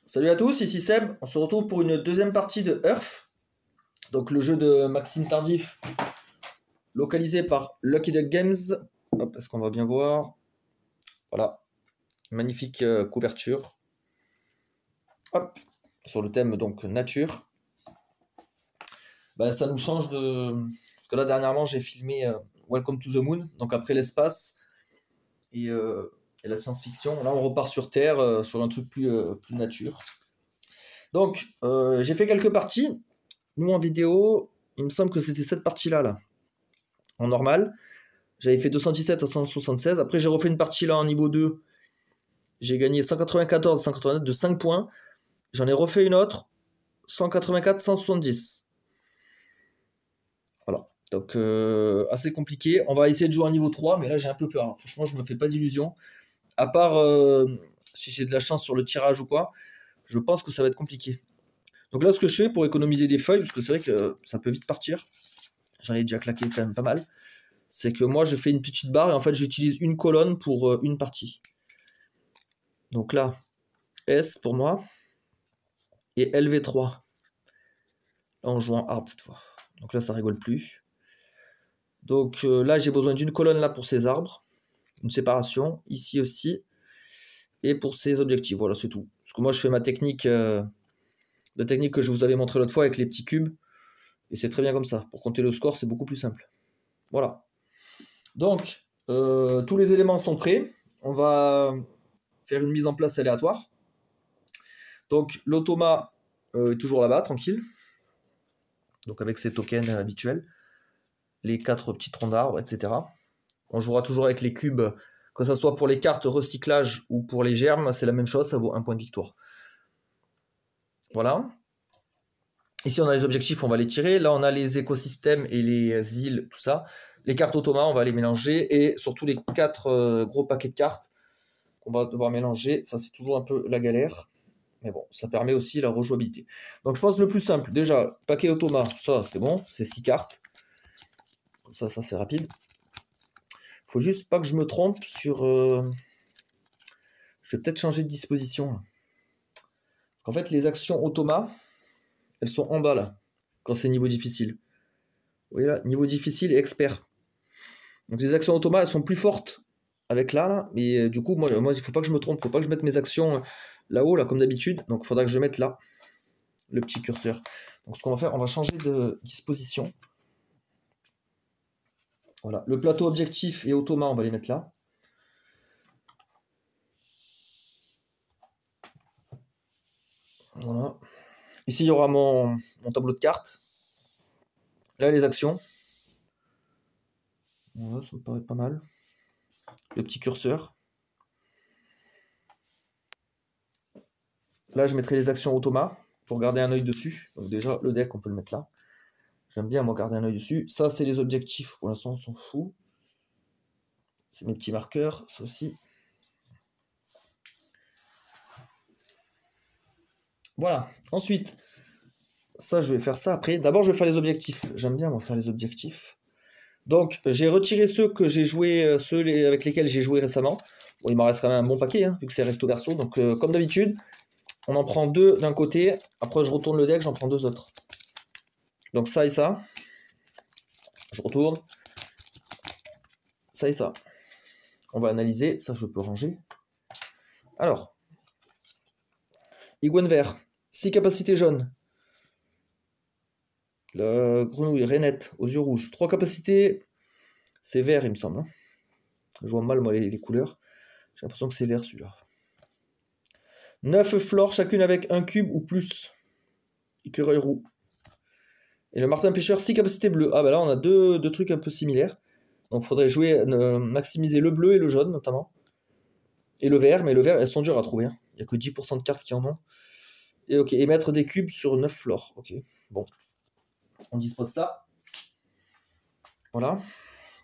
Salut à tous, ici Seb. On se retrouve pour une deuxième partie de Earth, donc le jeu de Maxime Tardif, localisé par Lucky Duck Games. Hop, est-ce qu'on va bien voir? Voilà, magnifique couverture. Hop, sur le thème donc nature. Ça nous change de... Parce que là, dernièrement, j'ai filmé Welcome to the Moon, donc après l'espace et la science-fiction. Là, on repart sur Terre, sur un truc plus nature. Donc, j'ai fait quelques parties. Nous, en vidéo, il me semble que c'était cette partie-là, là, en normal. J'avais fait 217 à 176. Après, j'ai refait une partie là en niveau 2. J'ai gagné 194 à 189 de 5 points. J'en ai refait une autre, 184 170. Voilà. Donc, assez compliqué. On va essayer de jouer en niveau 3, mais là, j'ai un peu peur, hein. Franchement, je me fais pas d'illusions. À part si j'ai de la chance sur le tirage ou quoi, je pense que ça va être compliqué. Donc là, ce que je fais pour économiser des feuilles, parce que c'est vrai que ça peut vite partir, j'en ai déjà claqué quand même pas mal, c'est que moi, je fais une petite barre et en fait, j'utilise une colonne pour une partie. Donc là, S pour moi et LV3. Là, on joue en hard cette fois. Donc là, ça rigole plus. Donc là, j'ai besoin d'une colonne là pour ces arbres, une séparation, ici aussi, et pour ces objectifs. Voilà, c'est tout. Parce que moi, je fais ma technique, la technique que je vous avais montré l'autre fois avec les petits cubes, et c'est très bien comme ça. Pour compter le score, c'est beaucoup plus simple. Voilà. Donc, tous les éléments sont prêts. On va faire une mise en place aléatoire. Donc, l'automa est toujours là-bas, tranquille. Donc, avec ses tokens habituels. Les 4 petits troncs d'arbres, etc. On jouera toujours avec les cubes, que ce soit pour les cartes recyclage ou pour les germes, c'est la même chose, ça vaut 1 point de victoire. Voilà. Ici, on a les objectifs, on va les tirer. Là, on a les écosystèmes et les îles, tout ça. Les cartes automa, on va les mélanger. Et surtout les 4 gros paquets de cartes qu'on va devoir mélanger. Ça, c'est toujours un peu la galère. Mais bon, ça permet aussi la rejouabilité. Donc, je pense le plus simple. Déjà, paquet automa, ça, c'est bon. C'est 6 cartes. Comme ça c'est rapide. Faut juste pas que je me trompe sur... Je vais peut-être changer de disposition. Parce qu'en fait, les actions automa, elles sont en bas, là. Quand c'est niveau difficile. Vous voyez là, niveau difficile et expert. Donc les actions automa, elles sont plus fortes avec là. Mais du coup, moi, il faut pas que je me trompe. Faut pas que je mette mes actions là-haut, là, comme d'habitude. Donc il faudra que je mette là, le petit curseur. Donc ce qu'on va faire, on va changer de disposition. Voilà. Le plateau objectif et automa, on va les mettre là. Voilà. Ici, il y aura mon tableau de cartes. Là, les actions. Voilà, ça me paraît pas mal. Le petit curseur. Là, je mettrai les actions automa pour garder un œil dessus. Donc déjà, le deck, on peut le mettre là. J'aime bien, moi, garder un œil dessus. Ça, c'est les objectifs. Pour l'instant, on s'en fout. C'est mes petits marqueurs, ça aussi. Voilà. Ensuite, ça, je vais faire ça après. D'abord, je vais faire les objectifs. J'aime bien, moi, faire les objectifs. Donc, j'ai retiré ceux que j'ai joué, ceux avec lesquels j'ai joué récemment. Bon, il m'en reste quand même un bon paquet, hein, vu que c'est recto verso. Donc, comme d'habitude, on en prend 2 d'un côté. Après, je retourne le deck, j'en prends 2 autres. Donc, ça et ça. Je retourne. Ça et ça. On va analyser. Ça, je peux ranger. Alors. Iguane vert. 6 capacités jaunes. La grenouille rainette aux yeux rouges. 3 capacités. C'est vert, il me semble. Hein. Je vois mal, moi, les couleurs. J'ai l'impression que c'est vert, celui-là. 9 flores, chacune avec un cube ou plus. Écureuil roux. Et le martin pêcheur, 6 capacités bleues. Ah, bah là, on a deux trucs un peu similaires. Donc, il faudrait jouer, maximiser le bleu et le jaune, notamment. Et le vert, mais le vert, elles sont dures à trouver. Hein. Il n'y a que 10% de cartes qui en ont. Et ok, et mettre des cubes sur 9 flores. Ok, bon. On dispose ça. Voilà.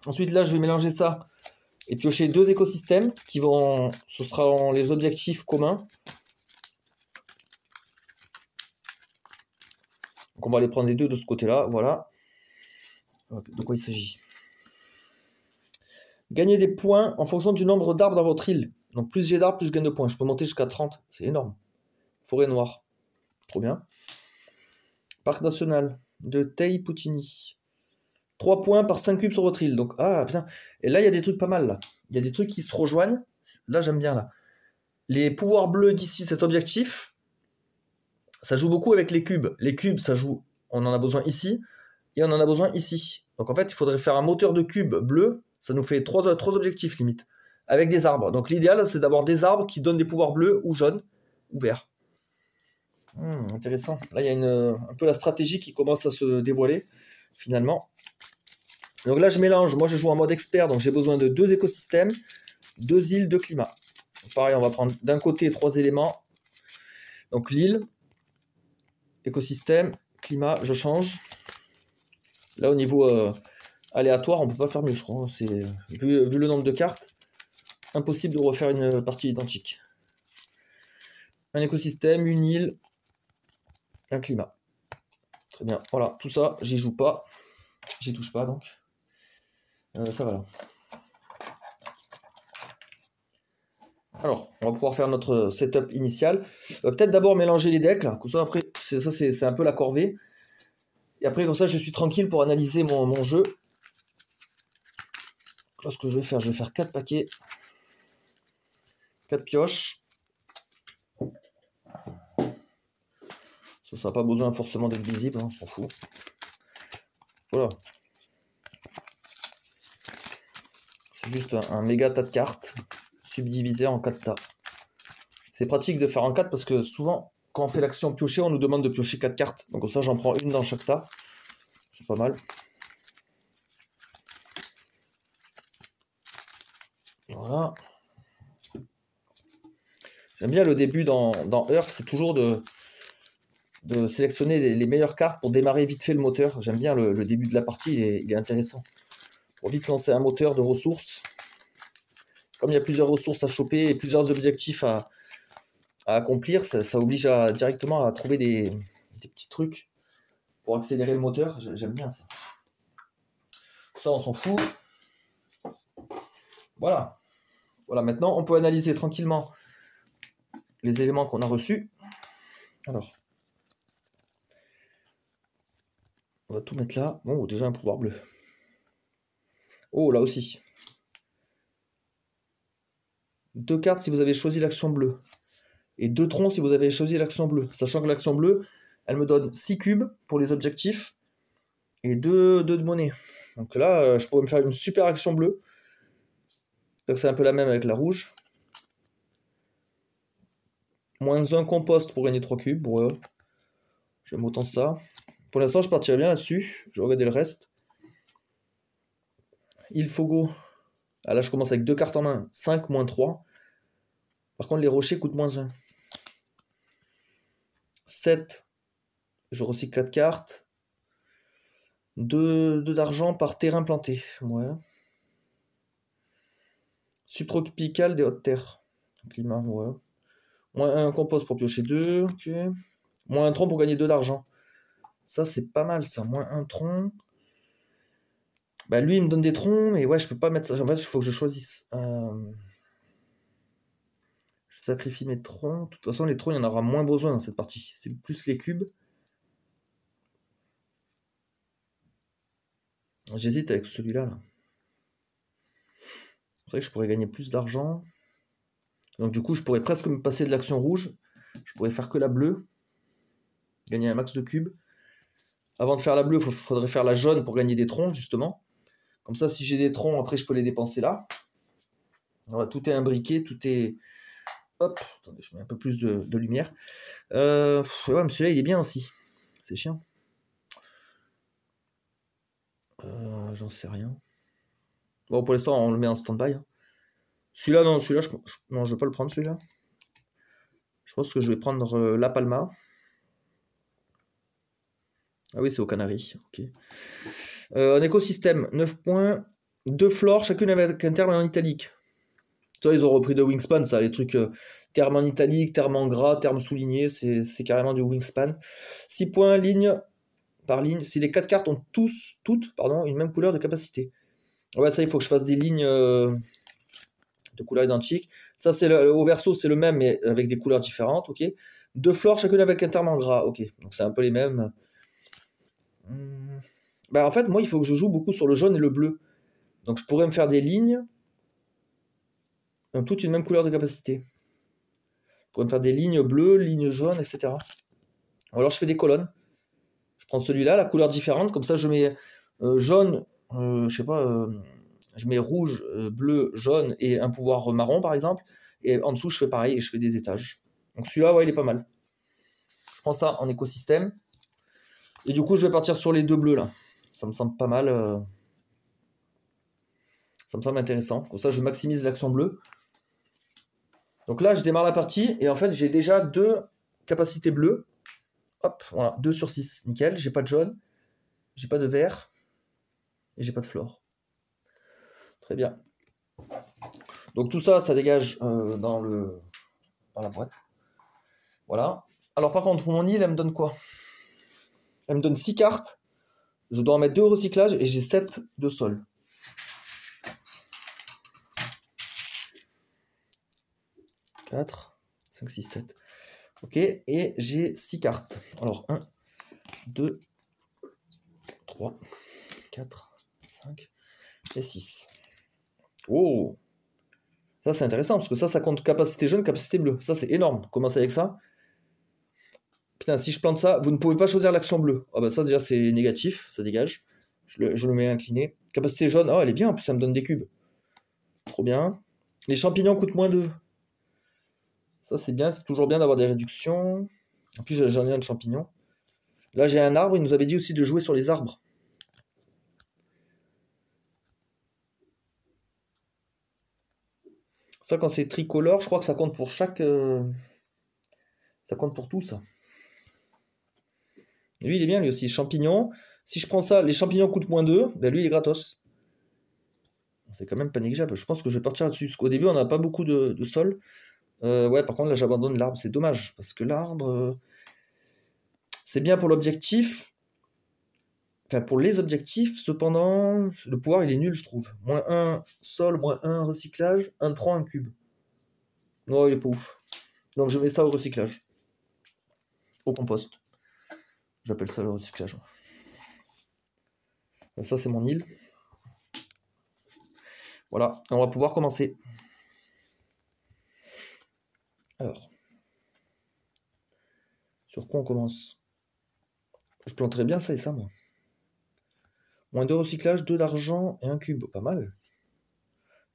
Ensuite, là, je vais mélanger ça et piocher 2 écosystèmes qui vont... Ce sera les objectifs communs. Donc, on va les prendre les 2 de ce côté-là. Voilà. De quoi il s'agit? Gagner des points en fonction du nombre d'arbres dans votre île. Donc, plus j'ai d'arbres, plus je gagne de points. Je peux monter jusqu'à 30. C'est énorme. Forêt noire. Trop bien. Parc national de Tei-Poutini. 3 points par 5 cubes sur votre île. Donc, ah, bien. Et là, il y a des trucs pas mal, là. Il y a des trucs qui se rejoignent. Là, j'aime bien, là. Les pouvoirs bleus d'ici, cet objectif, ça joue beaucoup avec les cubes. Les cubes, ça joue... On en a besoin ici. Et on en a besoin ici. Donc, en fait, il faudrait faire un moteur de cubes bleus. Ça nous fait 3 objectifs, limite. Avec des arbres. Donc, l'idéal, c'est d'avoir des arbres qui donnent des pouvoirs bleus ou jaunes ou verts. Intéressant. Là, il y a un peu la stratégie qui commence à se dévoiler, finalement. Donc là, je mélange. Moi, je joue en mode expert, donc j'ai besoin de 2 écosystèmes, 2 îles, 2 climats. Donc, pareil, on va prendre d'un côté 3 éléments. Donc l'île, écosystème, climat, je change. Là, au niveau aléatoire, on ne peut pas faire mieux, je crois. Vu le nombre de cartes, impossible de refaire une partie identique. Un écosystème, une île, un climat. Très bien. Voilà, tout ça, j'y joue pas. J'y touche pas, donc. Ça va là. Alors, on va pouvoir faire notre setup initial. Peut-être d'abord mélanger les decks, là. Comme ça, après, c'est un peu la corvée. Et après, comme ça, je suis tranquille pour analyser mon jeu. Là, ce que je vais faire 4 paquets. 4 pioches. Ça n'a pas besoin forcément d'être visible, hein, on s'en fout. Voilà. C'est juste un méga tas de cartes subdivisées en 4 tas. C'est pratique de faire en 4 parce que souvent, quand on fait l'action piocher, on nous demande de piocher 4 cartes. Donc comme ça, j'en prends une dans chaque tas. C'est pas mal. Voilà. J'aime bien le début dans Earth, c'est toujours de sélectionner les meilleures cartes pour démarrer vite fait le moteur. J'aime bien le début de la partie, il est intéressant. Pour vite lancer un moteur de ressources. Comme il y a plusieurs ressources à choper et plusieurs objectifs à accomplir, ça oblige directement à trouver des petits trucs pour accélérer le moteur. J'aime bien ça. Ça, on s'en fout. Voilà. Voilà, maintenant, on peut analyser tranquillement les éléments qu'on a reçus. Alors, on va tout mettre là. Bon, déjà un pouvoir bleu. Oh, là aussi. 2 cartes si vous avez choisi l'action bleue. Et 2 troncs si vous avez choisi l'action bleue. Sachant que l'action bleue, elle me donne 6 cubes pour les objectifs. Et 2 de monnaie. Donc là, je pourrais me faire une super action bleue. Donc c'est un peu la même avec la rouge. Moins 1 compost pour gagner 3 cubes. Ouais. J'aime autant ça. Pour l'instant, je partirai bien là-dessus. Je vais regarder le reste. Il faut go. Ah, là, je commence avec 2 cartes en main. 5 moins 3. Par contre, les rochers coûtent moins 1. 7. Je recycle 4 cartes. 2 d'argent par terrain planté. Ouais. Subtropical des hautes terres. Climat, ouais. Moins 1 compost pour piocher 2. Ok. Moins 1 tronc pour gagner 2 d'argent. Ça, c'est pas mal, ça. Moins 1 tronc. Bah, lui, il me donne des troncs, mais ouais, je peux pas mettre ça. En fait, il faut que je choisisse. Je sacrifie mes troncs. De toute façon, les troncs, il y en aura moins besoin dans cette partie. C'est plus les cubes. J'hésite avec celui-là. Là. C'est vrai que je pourrais gagner plus d'argent. Donc du coup, je pourrais presque me passer de l'action rouge. Je pourrais faire que la bleue. Gagner un max de cubes. Avant de faire la bleue, il faudrait faire la jaune pour gagner des troncs, justement. Comme ça, si j'ai des troncs, après, je peux les dépenser là. Voilà, tout est imbriqué, tout est... Hop, attendez, je mets un peu plus de lumière. Ouais, mais celui-là, il est bien aussi. C'est chiant. J'en sais rien. Bon, pour l'instant, on le met en stand-by. Hein. Celui-là, non, celui-là, non, je vais pas le prendre, celui-là. Je pense que je vais prendre la Palma. Ah oui, c'est aux Canaries. Ok. Un écosystème, 9 points. 2 flores, chacune avec un terme en italique. Tu vois, ils ont repris de Wingspan, ça, les trucs terme en italique, terme en gras, terme souligné, c'est carrément du Wingspan. 6 points, ligne par ligne. Si les 4 cartes ont toutes, une même couleur de capacité. Ouais, ça, il faut que je fasse des lignes de couleurs identiques. Ça, c'est au verso, c'est le même, mais avec des couleurs différentes, ok. 2 flores, chacune avec un terme en gras. Ok, donc c'est un peu les mêmes. Bah, en fait, moi, il faut que je joue beaucoup sur le jaune et le bleu. Donc je pourrais me faire des lignes dans toute une même couleur de capacité. Je pourrais me faire des lignes bleues, lignes jaunes, etc. Ou alors je fais des colonnes. Je prends celui-là, la couleur différente, comme ça je mets jaune, je sais pas, je mets rouge, bleu, jaune et un pouvoir marron par exemple. Et en dessous je fais pareil et je fais des étages. Donc celui-là, ouais, il est pas mal. Je prends ça en écosystème. Et du coup je vais partir sur les 2 bleus là. Ça me semble pas mal. Ça me semble intéressant. Comme ça je maximise l'action bleue. Donc là je démarre la partie et en fait j'ai déjà 2 capacités bleues. Hop, voilà, 2 sur 6, nickel. J'ai pas de jaune, j'ai pas de vert et j'ai pas de flore. Très bien. Donc tout ça, ça dégage dans la boîte. Voilà. Alors par contre, mon île, elle me donne quoi? Elle me donne 6 cartes. Je dois en mettre 2 au recyclage et j'ai 7 de sol. « 4, 5, 6, 7. Ok, et j'ai 6 cartes. Alors 1, 2, 3, 4, 5 et 6. Oh! Ça c'est intéressant parce que ça compte capacité jaune, capacité bleue. Ça c'est énorme. Commencez avec ça. Putain, si je plante ça, vous ne pouvez pas choisir l'action bleue. Ah bah ça déjà c'est négatif, ça dégage. Je le mets incliné. Capacité jaune, oh elle est bien, en plus ça me donne des cubes. Trop bien. Les champignons coûtent moins 2. Ça c'est bien, c'est toujours bien d'avoir des réductions. En plus j'en ai un de champignons. Là j'ai un arbre, il nous avait dit aussi de jouer sur les arbres. Ça quand c'est tricolore, je crois que ça compte pour chaque... Ça compte pour tout ça. Et lui il est bien lui aussi, champignons. Si je prends ça, les champignons coûtent moins 2, ben lui il est gratos. C'est quand même pas négligeable. Je pense que je vais partir là-dessus. Parce qu'au début, on n'a pas beaucoup de sol. Ouais, par contre, là, j'abandonne l'arbre. C'est dommage. Parce que l'arbre, c'est bien pour l'objectif. Enfin, pour les objectifs. Cependant, le pouvoir, il est nul, je trouve. Moins 1 sol, moins 1 recyclage. 1, 3, 1 cube. Non, il est pas ouf. Donc, je mets ça au recyclage. Au compost. J'appelle ça le recyclage. Donc, ça, c'est mon île. Voilà. On va pouvoir commencer. Alors. Sur quoi on commence? Je planterais bien ça et ça, moi. Moins 2 recyclage, 2 d'argent et 1 cube. Pas mal.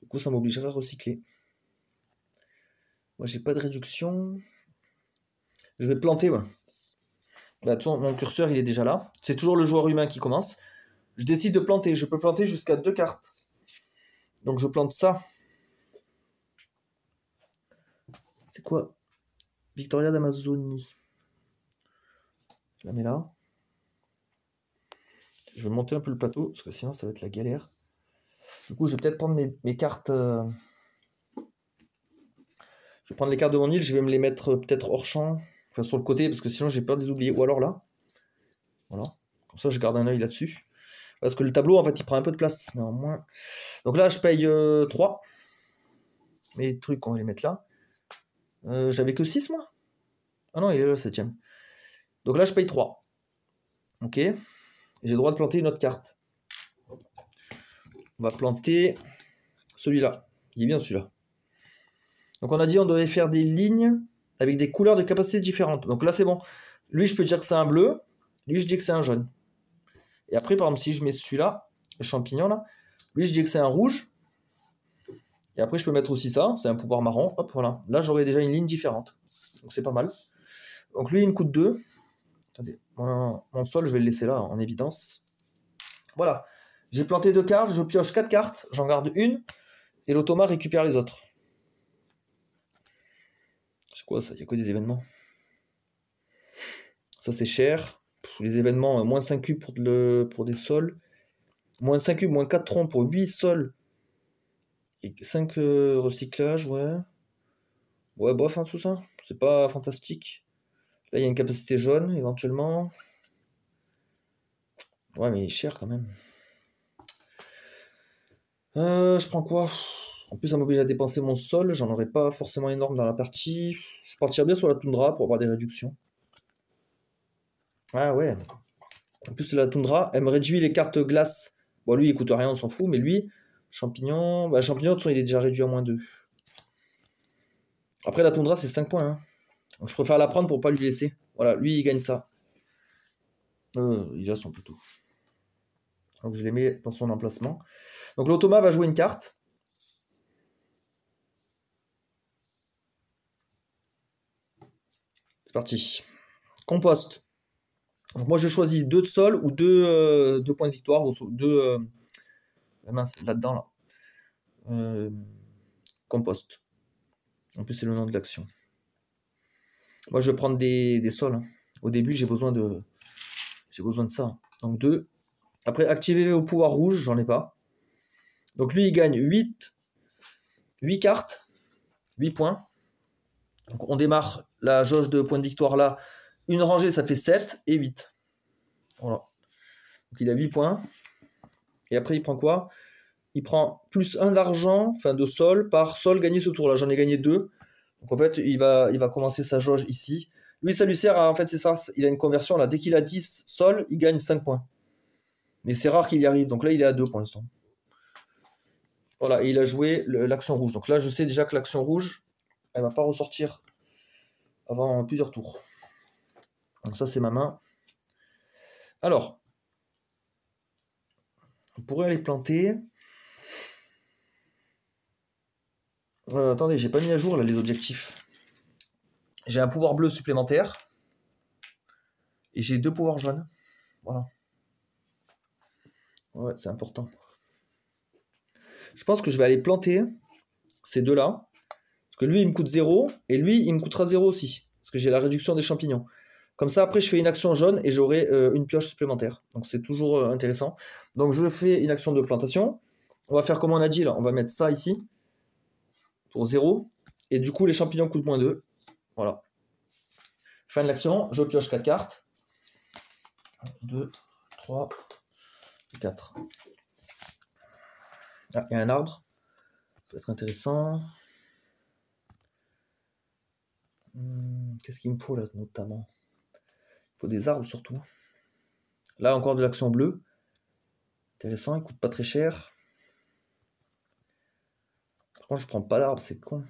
Du coup, ça m'obligerait à recycler. Moi, j'ai pas de réduction. Je vais planter, ouais. Bah, de toute façon, mon curseur, il est déjà là. C'est toujours le joueur humain qui commence. Je décide de planter. Je peux planter jusqu'à 2 cartes. Donc, je plante ça. C'est quoi? Victoria d'Amazonie. Je la mets là. Je vais monter un peu le plateau, parce que sinon, ça va être la galère. Du coup, je vais peut-être prendre mes cartes... Je vais prendre les cartes de mon île. Je vais me les mettre peut-être hors champ. Enfin, sur le côté, parce que sinon, j'ai peur de les oublier. Ou alors là. Voilà. Comme ça, je garde un œil là-dessus. Parce que le tableau, en fait, il prend un peu de place, néanmoins. Donc là, je paye 3. Mes trucs, on va les mettre là. J'avais que 6, moi. Ah non, il est là, le 7ème. Donc là, je paye 3. Ok. J'ai le droit de planter une autre carte. On va planter celui-là. Il est bien, celui-là. Donc on a dit on devait faire des lignes avec des couleurs de capacité différentes. Donc là, c'est bon. Lui, je peux dire que c'est un bleu. Lui, je dis que c'est un jaune. Et après, par exemple, si je mets celui-là, le champignon, là, lui, je dis que c'est un rouge. Et après, je peux mettre aussi ça. C'est un pouvoir marron. Hop, voilà. Là, j'aurai déjà une ligne différente. Donc c'est pas mal. Donc lui, il me coûte 2. Attendez, mon sol, je vais le laisser là, en évidence. Voilà. J'ai planté 2 cartes. Je pioche 4 cartes. J'en garde une. Et l'automa récupère les autres. C'est quoi ça? Il n'y a que des événements. Ça, c'est cher. Les événements, moins 5 cubes pour des sols. Moins 5 cubes, moins 4 troncs pour 8 sols. Et 5 recyclages, ouais. Ouais, bof, hein, tout ça. C'est pas fantastique. Là, il y a une capacité jaune, éventuellement. Ouais, mais il est cher quand même. Je prends quoi? En plus, ça m'oblige à dépenser mon sol. J'en aurais pas forcément énorme dans la partie. Je partirais bien sur la toundra pour avoir des réductions. Ah ouais. En plus, la toundra, elle me réduit les cartes glace. Bon, lui, il coûte rien, on s'en fout. Mais lui, champignon... Bah, champignon, de toute façon, il est déjà réduit à -2. Après, la toundra, c'est 5 points. Hein. Donc, je préfère la prendre pour pas lui laisser. Voilà, lui, il gagne ça. Il a son plutôt. Donc, je les mets dans son emplacement. Donc, l'automa va jouer une carte. C'est parti. Compost. Donc moi, je choisis 2 de sol ou 2 points de victoire. Ou 2... mince, là-dedans, là. Compost. En plus, c'est le nom de l'action. Moi, je vais prendre des sols. Hein. Au début, j'ai besoin de ça. Donc 2. Après, activer au pouvoir rouge, j'en ai pas. Donc lui, il gagne 8 cartes. 8 points. Donc on démarre la jauge de points de victoire là. Une rangée, ça fait 7 et 8. Voilà. Donc il a 8 points. Et après, il prend quoi? Il prend plus 1 d'argent, enfin de sol, par sol gagné ce tour-là. J'en ai gagné 2. Donc en fait, il va commencer sa jauge ici. Lui, ça lui sert à... En fait, c'est ça. Il a une conversion là. Dès qu'il a 10 sol, il gagne 5 points. Mais c'est rare qu'il y arrive. Donc là, il est à 2 pour l'instant. Voilà, et il a joué l'action rouge. Donc là, je sais déjà que l'action rouge, elle va pas ressortir avant plusieurs tours. Donc ça, c'est ma main. Alors, on pourrait aller planter. Attendez, j'ai pas mis à jour là les objectifs. J'ai un pouvoir bleu supplémentaire. Et j'ai 2 pouvoirs jaunes. Voilà. Ouais, c'est important. Je pense que je vais aller planter ces deux-là. Parce que lui, il me coûte 0. Et lui, il me coûtera 0 aussi. Parce que j'ai la réduction des champignons. Comme ça, après, je fais une action jaune et j'aurai une pioche supplémentaire. Donc, c'est toujours intéressant. Donc, je fais une action de plantation. On va faire comme on a dit, là. On va mettre ça ici. Pour 0. Et du coup, les champignons coûtent -2. Voilà. Fin de l'action. Je pioche 4 cartes. 1, 2, 3, 4. Ah, il y a un arbre. Ça peut être intéressant. Qu'est-ce qu'il me faut là, notamment? Il faut des arbres surtout. Là, encore de l'action bleue. Intéressant, il coûte pas très cher. Par contre, je prends pas d'arbre, c'est con.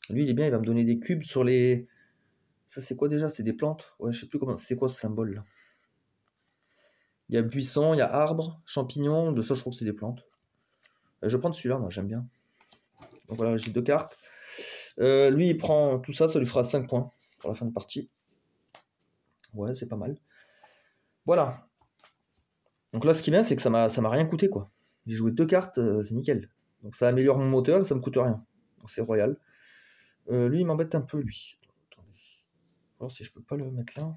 Lui, il est bien, il va me donner des cubes sur les... Ça, c'est quoi déjà? C'est des plantes? Ouais, je sais plus comment... C'est quoi ce symbole là? Il y a buisson, il y a arbre, champignons. De ça, je crois que c'est des plantes. Je vais prendre celui-là, moi, j'aime bien. Donc voilà, j'ai 2 cartes. Lui, il prend tout ça, ça lui fera 5 points pour la fin de partie. Ouais, c'est pas mal. Voilà. Donc là, ce qui est bien, c'est que ça m'a rien coûté, quoi. J'ai joué 2 cartes, c'est nickel. Donc ça améliore mon moteur et ça me coûte rien. Donc c'est royal. Lui, il m'embête un peu, lui. Attendez. Alors si je peux pas le mettre là.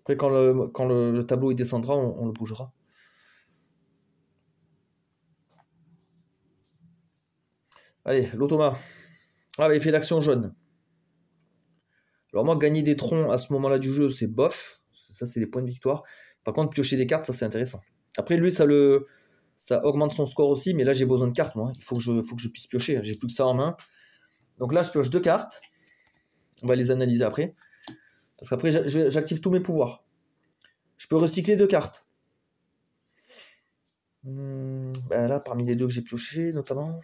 Après, quand le tableau il descendra, on le bougera. Allez, l'automa. Ah, bah, il fait l'action jaune. Alors moi, gagner des troncs à ce moment-là du jeu, c'est bof. Ça, c'est des points de victoire. Par contre, piocher des cartes, ça, c'est intéressant. Après, lui, ça augmente son score aussi, mais là, j'ai besoin de cartes, moi. Il faut que je puisse piocher. J'ai plus que ça en main. Donc là, je pioche 2 cartes. On va les analyser après. Parce qu'après, j'active tous mes pouvoirs. Je peux recycler 2 cartes. Ben là, parmi les 2 que j'ai pioché, notamment...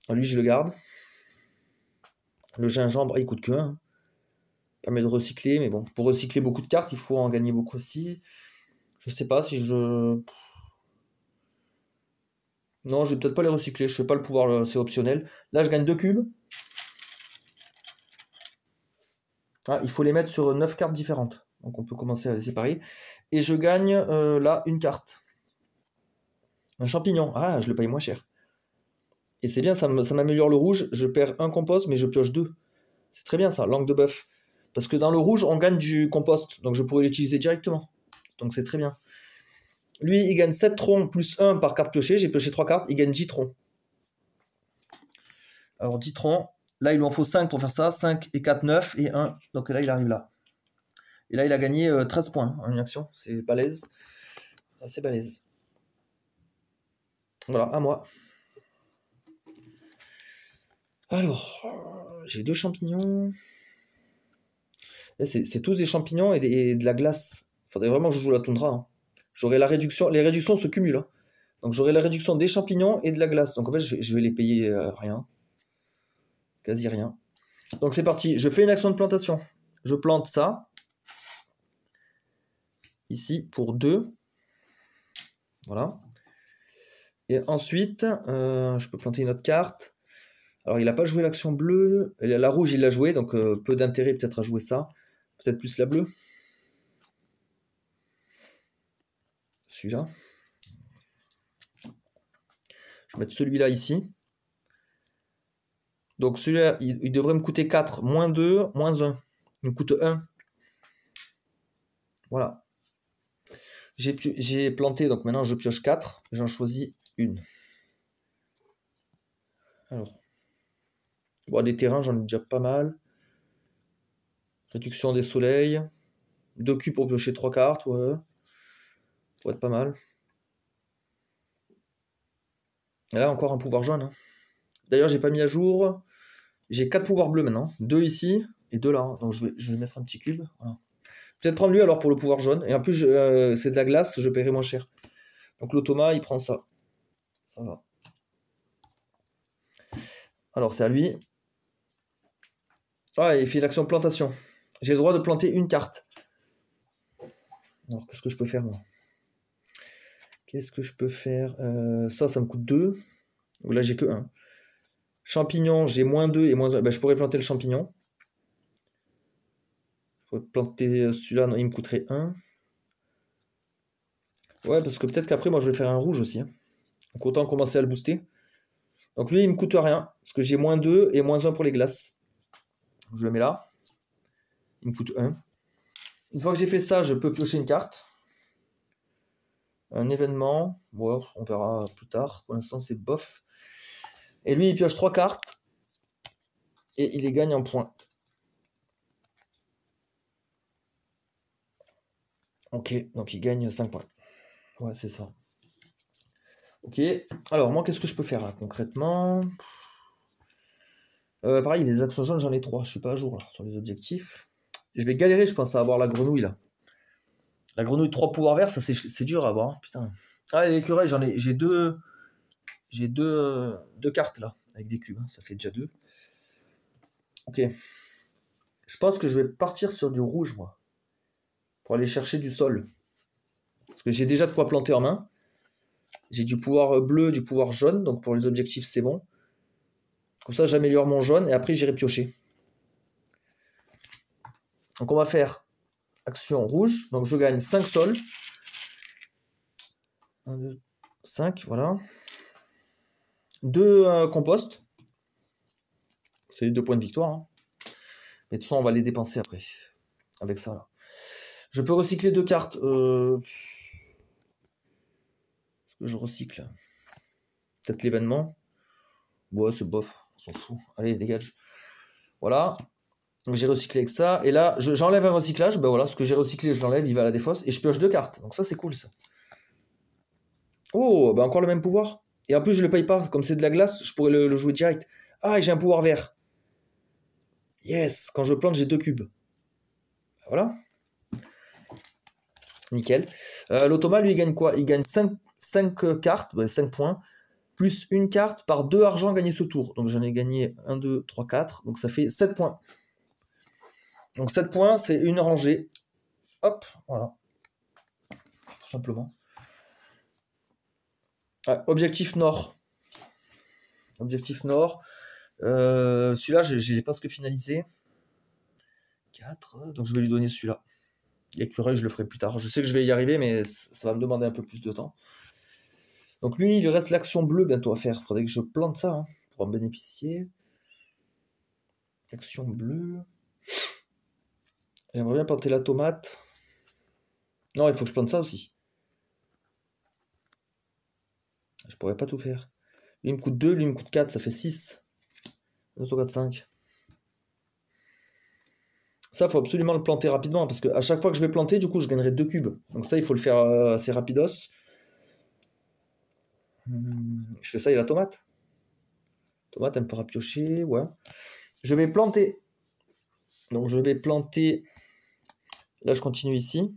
Lui, je le garde. Le gingembre, il coûte que 1. Permet de recycler, mais bon, pour recycler beaucoup de cartes, il faut en gagner beaucoup aussi. Je sais pas si je... Non, je vais peut-être pas les recycler, je fais pas le pouvoir, c'est optionnel. Là, je gagne 2 cubes. Ah, il faut les mettre sur 9 cartes différentes. Donc on peut commencer à les séparer. Et je gagne là une carte. Un champignon. Ah, je le paye moins cher. Et c'est bien, ça m'améliore le rouge. Je perds un compost, mais je pioche 2. C'est très bien ça, langue de bœuf. Parce que dans le rouge, on gagne du compost. Donc je pourrais l'utiliser directement. Donc c'est très bien. Lui, il gagne 7 troncs plus 1 par carte piochée. J'ai pioché 3 cartes, il gagne 10 troncs. Alors 10 troncs. Là, il lui en faut 5 pour faire ça. 5 et 4, 9 et 1. Donc là, il arrive là. Et là, il a gagné 13 points en une action. C'est balèze. Assez balèze. Voilà, à moi. Alors, j'ai 2 champignons. C'est tous des champignons et de la glace. Faudrait vraiment que je joue la toundra, hein. J'aurai la réduction. Les réductions se cumulent, hein. Donc j'aurai la réduction des champignons et de la glace. Donc en fait, je vais les payer rien. Quasi rien. Donc c'est parti. Je fais une action de plantation. Je plante ça. Ici pour 2. Voilà. Et ensuite, je peux planter une autre carte. Alors il n'a pas joué l'action bleue. La rouge, il l'a joué. Donc peu d'intérêt peut-être à jouer ça. Peut-être plus la bleue. Celui-là. Je vais mettre celui-là ici. Donc celui-là, il devrait me coûter 4, moins 2, moins 1. Il me coûte 1. Voilà. J'ai planté, donc maintenant je pioche 4. J'en choisis une. Alors. Bon, des terrains, j'en ai déjà pas mal. Réduction des soleils. 2 cubes pour piocher 3 cartes, ouais. Ça pourrait être pas mal. Et là, encore un pouvoir jaune, hein. D'ailleurs, j'ai pas mis à jour. J'ai 4 pouvoirs bleus maintenant. 2 ici et 2 là, hein. Donc je vais mettre un petit cube. Voilà. Peut-être prendre lui alors pour le pouvoir jaune. Et en plus, c'est de la glace, je paierai moins cher. Donc l'automa, il prend ça. Ça va. Alors c'est à lui. Ah, il fait l'action plantation. J'ai le droit de planter une carte. Alors qu'est-ce que je peux faire moi? Qu'est-ce que je peux faire? Ça me coûte 2. Donc là j'ai que 1. Champignon, j'ai moins 2 et moins 1. Ben, je pourrais planter le champignon. Je pourrais planter celui-là, non, il me coûterait 1. Ouais, parce que peut-être qu'après moi je vais faire un rouge aussi, hein. Donc autant commencer à le booster. Donc lui il me coûte rien. Parce que j'ai moins 2 et moins 1 pour les glaces. Je le mets là. Il me coûte 1. Une fois que j'ai fait ça, je peux piocher une carte. Un événement. Bon, on verra plus tard. Pour l'instant, c'est bof. Et lui, il pioche 3 cartes. Et il les gagne en points. Ok, donc il gagne 5 points. Ouais, c'est ça. Ok. Alors, moi, qu'est-ce que je peux faire là, concrètement? Pareil, les actions jaunes, j'en ai 3. Je suis pas à jour là, sur les objectifs. Je vais galérer, je pense, à avoir la grenouille là. La grenouille 3 pouvoirs verts, ça c'est dur à avoir, hein, putain. Ah, l'écureuil, j'ai deux. J'ai deux cartes là, avec des cubes, hein. Ça fait déjà 2. Ok. Je pense que je vais partir sur du rouge, moi. Pour aller chercher du sol. Parce que j'ai déjà de quoi planter en main. J'ai du pouvoir bleu, du pouvoir jaune. Donc pour les objectifs, c'est bon. Comme ça, j'améliore mon jaune. Et après, j'irai piocher. Donc on va faire action rouge. Donc je gagne 5 sols. 1, 2, 5, voilà. 2 compost. C'est 2 points de victoire, hein. Mais de toute façon, on va les dépenser après. Avec ça, là. Je peux recycler 2 cartes. Est-ce que je recycle? Peut-être l'événement. Ouais, c'est bof. On s'en fout. Allez, dégage. Voilà. Donc j'ai recyclé avec ça. Et là, j'enlève un recyclage. Ben voilà, ce que j'ai recyclé, je l'enlève. Il va à la défausse. Et je pioche 2 cartes. Donc ça, c'est cool, ça. Oh, ben encore le même pouvoir. Et en plus, je le paye pas. Comme c'est de la glace, je pourrais le jouer direct. Ah, et j'ai un pouvoir vert. Yes. Quand je plante, j'ai 2 cubes. Voilà. Nickel. L'automa, lui, il gagne quoi? Il gagne 5 cartes, ouais, 5 points, plus une carte par 2 argent gagnés ce tour. Donc j'en ai gagné 1, 2, 3, 4. Donc ça fait 7 points. Donc 7 points, c'est une rangée. Hop, voilà. Tout simplement. Ah, objectif nord. Objectif nord. Celui-là, je l'ai presque finalisé. 4. Donc je vais lui donner celui-là. L'écureuil, je le ferai plus tard. Je sais que je vais y arriver, mais ça va me demander un peu plus de temps. Donc lui, il lui reste l'action bleue bientôt à faire. Il faudrait que je plante ça, hein, pour en bénéficier. Action bleue. J'aimerais bien planter la tomate. Non, il faut que je plante ça aussi. Je pourrais pas tout faire. Lui, il me coûte 2, lui, il me coûte 4. Ça fait 6. 2, 3, 4, 5. Ça, il faut absolument le planter rapidement. Parce qu'à chaque fois que je vais planter, du coup, je gagnerai 2 cubes. Donc ça, il faut le faire assez rapidos. Je fais ça et la tomate. Tomate, elle me fera piocher, ouais. Je vais planter. Donc je vais planter. Là, je continue ici.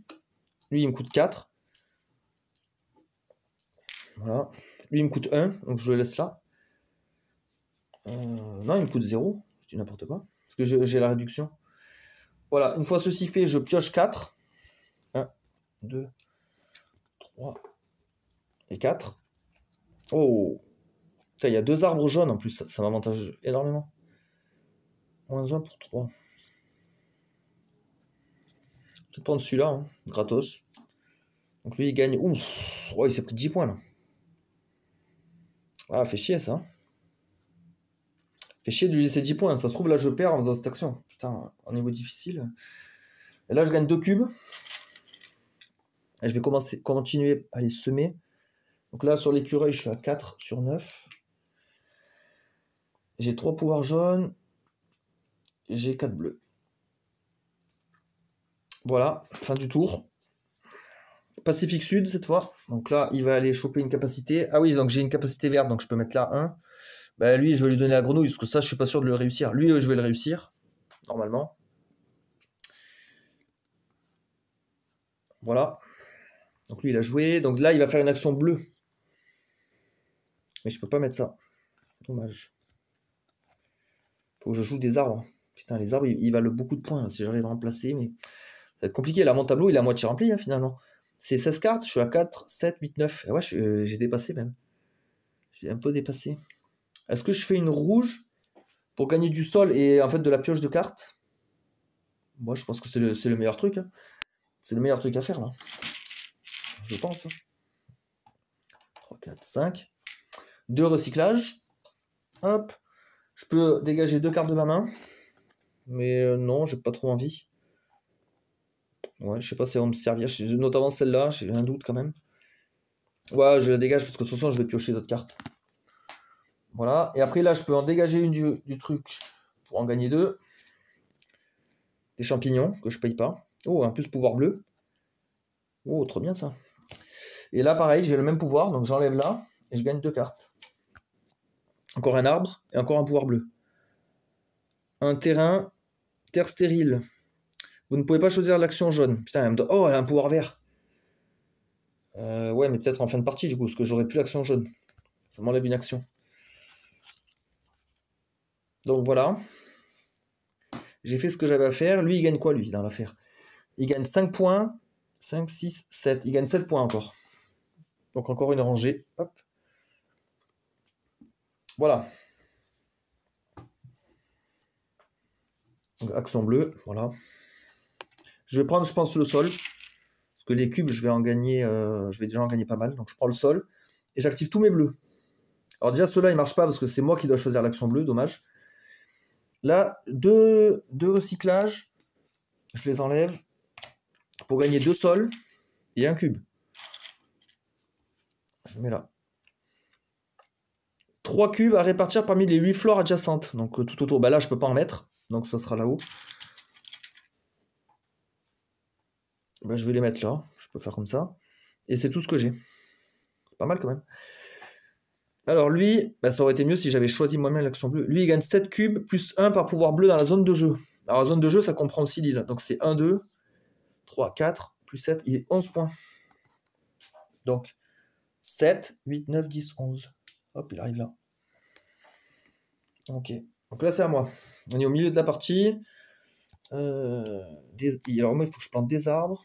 Lui, il me coûte 4. Voilà. Lui, il me coûte 1, donc je le laisse là. Non, il me coûte 0. Je dis n'importe quoi. Parce que j'ai la réduction. Voilà, une fois ceci fait, je pioche 4. 1, 2, 3 et 4. Oh, il y a 2 arbres jaunes en plus, ça m'avantage énormément. Moins 1 pour 3. Peut-être prendre celui-là, hein, gratos. Donc lui, il gagne. Ouf, oh, il s'est pris 10 points là. Ah, fait chier ça. Fait chier de lui laisser 10 points. Ça se trouve, là, je perds en faisant cette action. Putain, en niveau difficile. Et là, je gagne 2 cubes. Et je vais continuer à les semer. Donc là, sur l'écureuil, je suis à 4 sur 9. J'ai 3 pouvoirs jaunes. J'ai 4 bleus. Voilà, fin du tour. Pacifique Sud, cette fois. Donc là, il va aller choper une capacité. Ah oui, donc j'ai une capacité verte, donc je peux mettre là 1. Bah, lui, je vais lui donner la grenouille, parce que ça, je suis pas sûr de le réussir. Lui, je vais le réussir, normalement. Voilà. Donc lui, il a joué. Donc là, il va faire une action bleue. Mais je peux pas mettre ça. Dommage. Faut que je joue des arbres. Putain, les arbres, ils valent beaucoup de points, si j'arrive à remplacer, mais ça va être compliqué. Là, mon tableau, il est à moitié rempli, hein, finalement. C'est 16 cartes, je suis à 4, 7, 8, 9. Et ouais, j'ai dépassé même. J'ai un peu dépassé. Est-ce que je fais une rouge pour gagner du sol et en fait de la pioche de cartes? Moi, je pense que c'est le meilleur truc. Hein. C'est le meilleur truc à faire, là. Je pense. 3, 4, 5. 2 recyclages. Hop. Je peux dégager 2 cartes de ma main. Mais non, j'ai pas trop envie. Ouais, je sais pas si elles vont me servir. Notamment celle-là, j'ai un doute quand même. Ouais, je la dégage parce que de toute façon, je vais piocher d'autres cartes. Voilà. Et après, là, je peux en dégager une du truc pour en gagner 2. Des champignons que je paye pas. Oh, en plus, pouvoir bleu. Oh, trop bien ça. Et là, pareil, j'ai le même pouvoir. Donc, j'enlève là et je gagne 2 cartes. Encore un arbre et encore un pouvoir bleu. Un terrain, terre stérile. Vous ne pouvez pas choisir l'action jaune. Putain, elle me donne... Oh, elle a un pouvoir vert. Ouais, mais peut-être en fin de partie, du coup, parce que j'aurais plus l'action jaune. Ça m'enlève une action. Donc voilà. J'ai fait ce que j'avais à faire. Lui, il gagne quoi, lui, dans l'affaire? Il gagne 5 points. 5, 6, 7. Il gagne 7 points encore. Donc encore une rangée. Hop. Voilà. Donc, action bleue. Voilà. Je vais prendre, je pense, le sol. Parce que les cubes, je vais déjà en gagner pas mal. Donc je prends le sol. Et j'active tous mes bleus. Alors déjà, ceux-là, ils ne marchent pas parce que c'est moi qui dois choisir l'action bleue. Dommage. Là, deux recyclages. Je les enlève. Pour gagner 2 sols et un cube. Je mets là. 3 cubes à répartir parmi les 8 flores adjacentes. Donc tout autour. Bah là, je peux pas en mettre. Donc ça sera là-haut. Bah, je vais les mettre là. Je peux faire comme ça. Et c'est tout ce que j'ai. Pas mal quand même. Alors lui, bah, ça aurait été mieux si j'avais choisi moi-même l'action bleue. Lui, il gagne 7 cubes plus 1 par pouvoir bleu dans la zone de jeu. Alors la zone de jeu, ça comprend aussi l'île. Donc c'est 1, 2, 3, 4, plus 7. Il est 11 points. Donc 7, 8, 9, 10, 11. Hop, il arrive là. Ok. Donc là, c'est à moi. On est au milieu de la partie. Alors moi, il faut que je plante des arbres.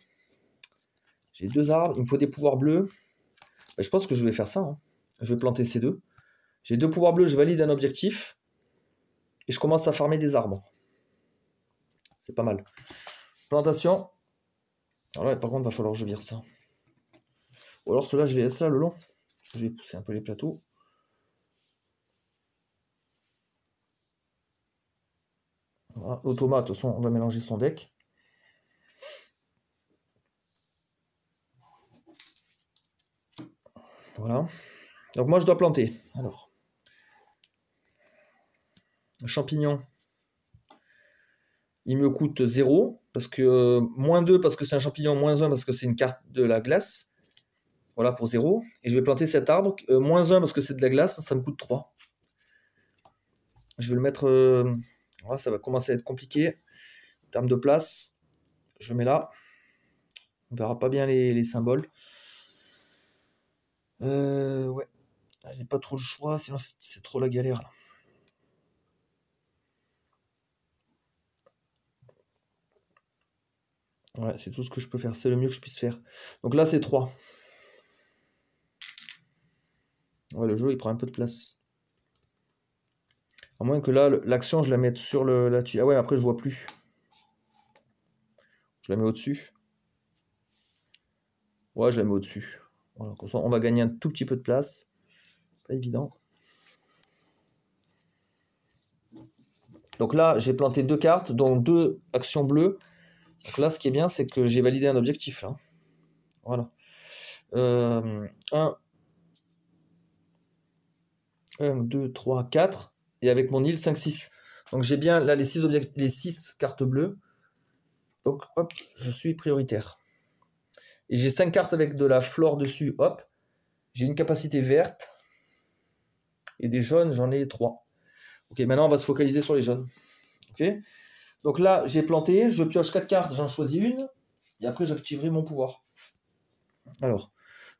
J'ai 2 arbres. Il me faut des pouvoirs bleus. Bah, je pense que je vais faire ça. Hein. Je vais planter ces 2. J'ai 2 pouvoirs bleus. Je valide un objectif. Et je commence à farmer des arbres. C'est pas mal. Plantation. Alors là, par contre, il va falloir que je vire ça. Ou alors ceux-là, je les laisse là le long. Je vais pousser un peu les plateaux. Voilà. L'automa, de toute façon, on va mélanger son deck. Voilà. Donc moi, je dois planter. Alors. Le champignon. Il me coûte 0. Parce que moins 2 parce que c'est un champignon, moins 1 parce que c'est une carte de la glace. Voilà pour 0. Et je vais planter cet arbre. Moins 1 parce que c'est de la glace, ça me coûte 3. Je vais le mettre... voilà, ça va commencer à être compliqué. En termes de place, je le mets là. On verra pas bien les symboles. Ouais. J'ai pas trop le choix, sinon c'est trop la galère là. Ouais, c'est tout ce que je peux faire. C'est le mieux que je puisse faire. Donc là, c'est 3. Ouais, le jeu, il prend un peu de place. À moins que là, l'action, je la mette sur le là-dessus. Ah ouais, après, je vois plus. Je la mets au-dessus. Ouais, je la mets au-dessus. Voilà, comme ça, on va gagner un tout petit peu de place. Pas évident. Donc là, j'ai planté 2 cartes, dont 2 actions bleues. Donc là, ce qui est bien, c'est que j'ai validé un objectif. Là. Voilà. 1, 2, 3, 4. Et avec mon île, 5, 6. Donc j'ai bien là les 6 cartes bleues. Donc hop, je suis prioritaire. Et j'ai 5 cartes avec de la flore dessus. Hop. J'ai une capacité verte. Et des jaunes, j'en ai 3. Ok, maintenant on va se focaliser sur les jaunes. Ok. Donc là, j'ai planté, je pioche 4 cartes, j'en choisis une. Et après, j'activerai mon pouvoir. Alors,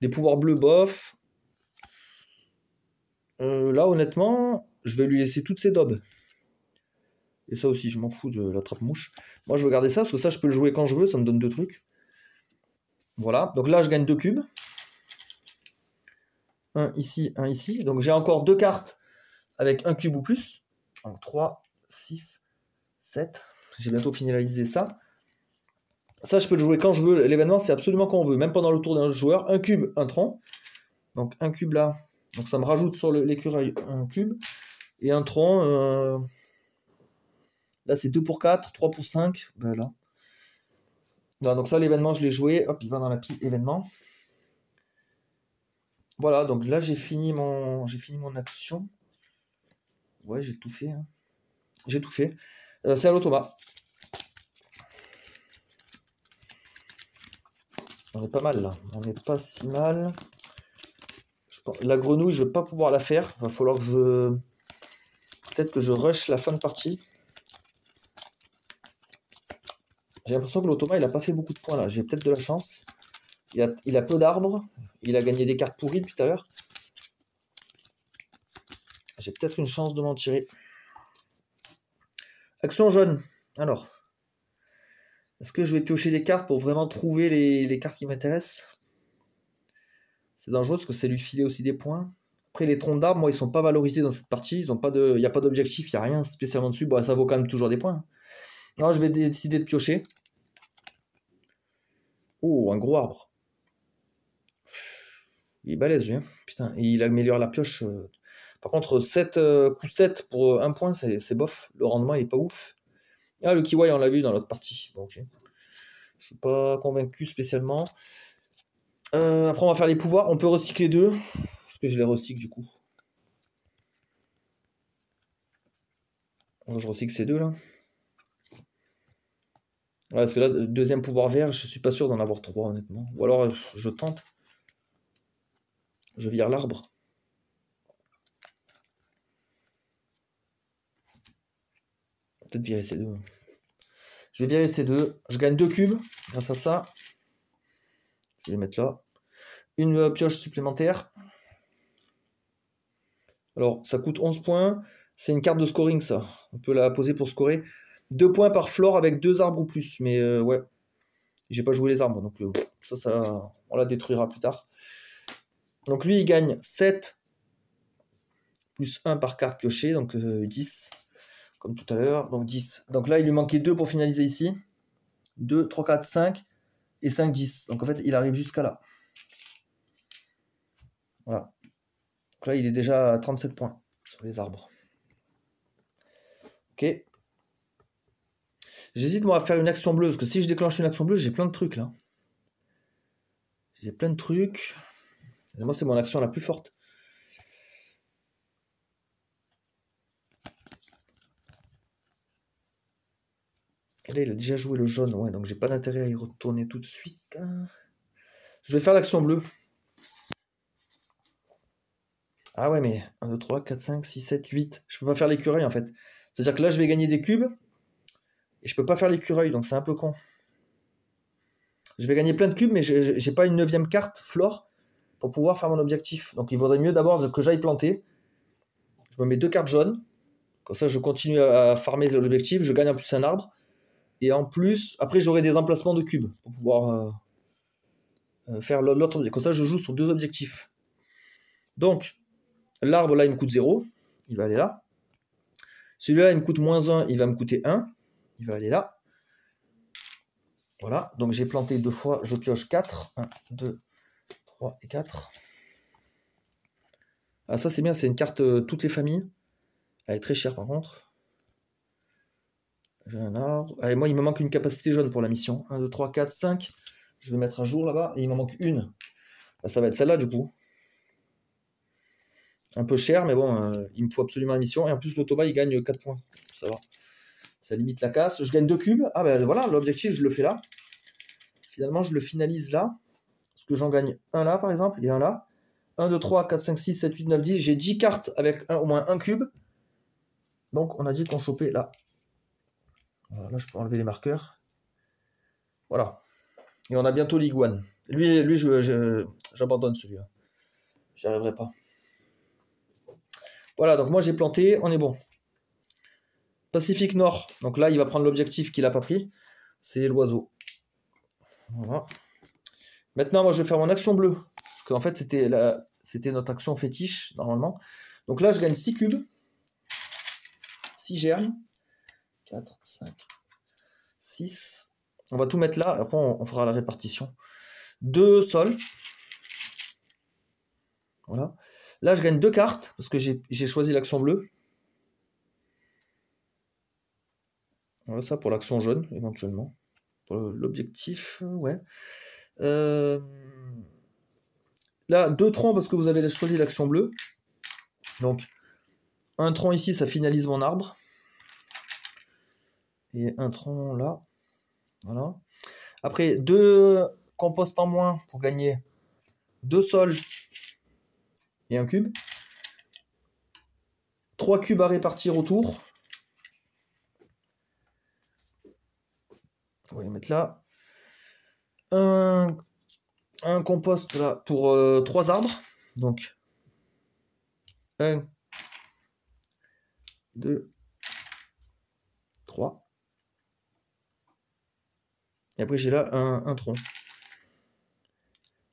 des pouvoirs bleus, bof. Là, honnêtement, je vais lui laisser toutes ses daubes. Et ça aussi, je m'en fous de la trappe-mouche. Moi, je vais garder ça, parce que ça, je peux le jouer quand je veux, ça me donne 2 trucs. Voilà, donc là, je gagne 2 cubes. Un ici, un ici. Donc j'ai encore 2 cartes avec un cube ou plus. Donc 3, 6, 7. J'ai bientôt finalisé ça. Ça, je peux le jouer quand je veux. L'événement, c'est absolument quand on veut, même pendant le tour d'un autre joueur. Un cube, un tronc. Donc un cube là. Donc ça me rajoute sur l'écureuil un cube. Et un tronc. Là, c'est 2 pour 4, 3 pour 5. Ben là. Voilà, donc ça, l'événement, je l'ai joué. Hop, il va dans la pile événement. Voilà, donc là, j'ai fini mon action. Ouais, j'ai tout fait. Hein. J'ai tout fait. C'est à l'automa. On est pas mal là. On est pas si mal. La grenouille, je vais pas pouvoir la faire. Va falloir que je... Peut-être que je rush la fin de partie. J'ai l'impression que l'automa, il a pas fait beaucoup de points là. J'ai peut-être de la chance. Il a peu d'arbres. Il a gagné des cartes pourries depuis tout à l'heure. J'ai peut-être une chance de m'en tirer. Action jaune. Alors. Est-ce que je vais piocher des cartes pour vraiment trouver les cartes qui m'intéressent? C'est dangereux parce que ça lui filer aussi des points. Après, les troncs d'arbres, moi, ils sont pas valorisés dans cette partie. Ils ont pas de... Il n'y a pas d'objectif, il n'y a rien spécialement dessus. Bon, ça vaut quand même toujours des points. Non, je vais décider de piocher. Oh, un gros arbre. Il est balèze, lui. Hein. Putain, et il améliore la pioche. Par contre, 7 coup 7 pour 1 point, c'est bof. Le rendement, il est pas ouf. Ah, le kiwi, on l'a vu dans l'autre partie. Bon, ok. Je suis pas convaincu spécialement. Après, on va faire les pouvoirs. On peut recycler 2. Parce que je les recycle, du coup. Donc, je recycle ces 2, là. Ouais, parce que là, deuxième pouvoir vert, je suis pas sûr d'en avoir 3, honnêtement. Ou alors, je tente. Je vire l'arbre. Peut-être virer ces 2. Je vais virer ces 2. Je gagne 2 cubes grâce à ça. Je vais les mettre là. Une pioche supplémentaire. Alors, ça coûte 11 points. C'est une carte de scoring, ça. On peut la poser pour scorer. 2 points par flore avec 2 arbres ou plus. Mais ouais, j'ai pas joué les arbres. Donc ça, on la détruira plus tard. Donc lui, il gagne 7 plus 1 par carte piochée. Donc 10. Comme tout à l'heure. Donc 10. Donc là, il lui manquait 2 pour finaliser ici. 2, 3, 4, 5. Et 5, 10. Donc en fait, il arrive jusqu'à là. Voilà. Donc là, il est déjà à 37 points sur les arbres. Ok. J'hésite moi à faire une action bleue, parce que si je déclenche une action bleue, j'ai plein de trucs là. J'ai plein de trucs. Et moi, c'est mon action la plus forte. Et là, il a déjà joué le jaune, ouais, donc j'ai pas d'intérêt à y retourner tout de suite. Je vais faire l'action bleue. Ah ouais, mais 1, 2, 3, 4, 5, 6, 7, 8. Je peux pas faire l'écureuil en fait. C'est-à-dire que là, je vais gagner des cubes. Et je peux pas faire l'écureuil, donc c'est un peu con. Je vais gagner plein de cubes, mais j'ai pas une 9e carte, flore, pour pouvoir faire mon objectif. Donc il vaudrait mieux d'abord que j'aille planter. Je me mets 2 cartes jaunes. Comme ça, je continue à farmer l'objectif. Je gagne en plus un arbre. Et en plus, après, j'aurai des emplacements de cubes pour pouvoir faire l'autre objectif. Comme ça, je joue sur 2 objectifs. Donc, l'arbre là, il me coûte 0. Il va aller là. Celui-là, il me coûte -1. Il va me coûter 1. Il va aller là. Voilà. Donc, j'ai planté 2 fois. Je pioche 4. 1, 2, 3 et 4. Ah, ça, c'est bien. C'est une carte toutes les familles. Elle est très chère, par contre. J'ai un arbre. Allez, moi, il me manque une capacité jaune pour la mission. 1, 2, 3, 4, 5. Je vais mettre à jour là-bas. Et il m'en manque une. Bah, ça va être celle-là, du coup. Un peu cher, mais bon, il me faut absolument la mission. Et en plus, l'Automa, il gagne 4 points. Ça va. Ça limite la casse. Je gagne 2 cubes. Ah ben voilà, l'objectif, je le fais là. Finalement, je le finalise là. Parce que j'en gagne un là, par exemple, et un là. 1, 2, 3, 4, 5, 6, 7, 8, 9, 10. J'ai 10 cartes avec au moins un cube. Donc, on a dit qu'on chopait là. Voilà, là, je peux enlever les marqueurs. Voilà. Et on a bientôt l'iguane. Lui j'abandonne celui-là. J'y arriverai pas. Voilà, donc moi j'ai planté, on est bon. Pacifique Nord. Donc là, il va prendre l'objectif qu'il n'a pas pris. C'est l'oiseau. Voilà. Maintenant, moi je vais faire mon action bleue. Parce qu'en fait, c'était notre action fétiche, normalement. Donc là, je gagne 6 cubes. 6 germes. 4, 5, 6. On va tout mettre là. Après, on fera la répartition. 2 sols. Voilà. Là, je gagne 2 cartes, parce que j'ai choisi l'action bleue. Voilà ça pour l'action jaune, éventuellement. Pour l'objectif, ouais. Là, 2 troncs, parce que vous avez choisi l'action bleue. Donc, un tronc ici, ça finalise mon arbre. Et un tronc là. Voilà. Après, 2 composts en moins pour gagner 2 sols et un cube. 3 cubes à répartir autour. On va les mettre là. Un compost là pour 3 arbres. Donc 1, 2, 3. Et après j'ai là un tronc.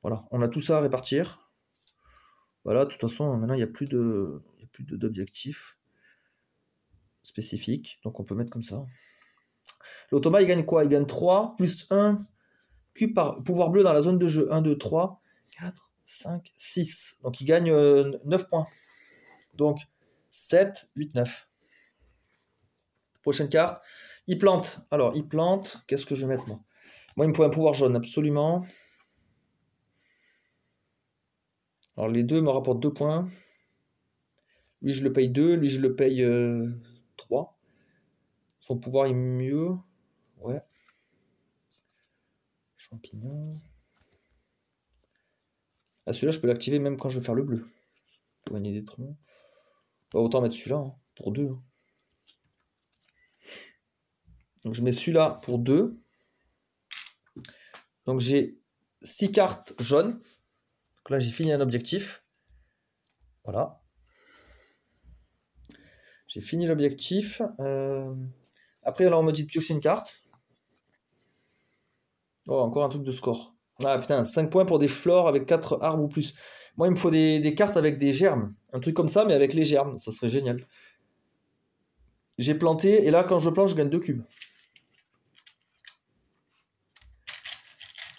Voilà, on a tout ça à répartir. Voilà, de toute façon, maintenant il n'y a plus d'objectifs spécifiques. Donc on peut mettre comme ça. L'automa il gagne quoi? Il gagne 3 plus 1 cube par pouvoir bleu dans la zone de jeu. 1, 2, 3, 4, 5, 6. Donc il gagne 9 points. Donc 7, 8, 9. Prochaine carte. Il plante. Alors il plante. Qu'est-ce que je vais mettre moi? Moi il me faut un pouvoir jaune, absolument. Alors les deux me rapportent 2 points. Lui je le paye 2, lui je le paye 3. Son pouvoir est mieux. Ouais. Champignon. Ah, celui-là, je peux l'activer même quand je vais faire le bleu. Pour gagner des troncs. Bah, autant mettre celui-là, hein, pour 2. Donc je mets celui-là pour 2. Donc j'ai 6 cartes jaunes. Donc là, j'ai fini un objectif. Voilà. J'ai fini l'objectif. Après, alors on me dit de piocher une carte. Oh, encore un truc de score. Ah putain, 5 points pour des flores avec 4 arbres ou plus. Moi, il me faut des cartes avec des germes. Un truc comme ça, mais avec les germes. Ça serait génial. J'ai planté, et là, quand je plante, je gagne 2 cubes.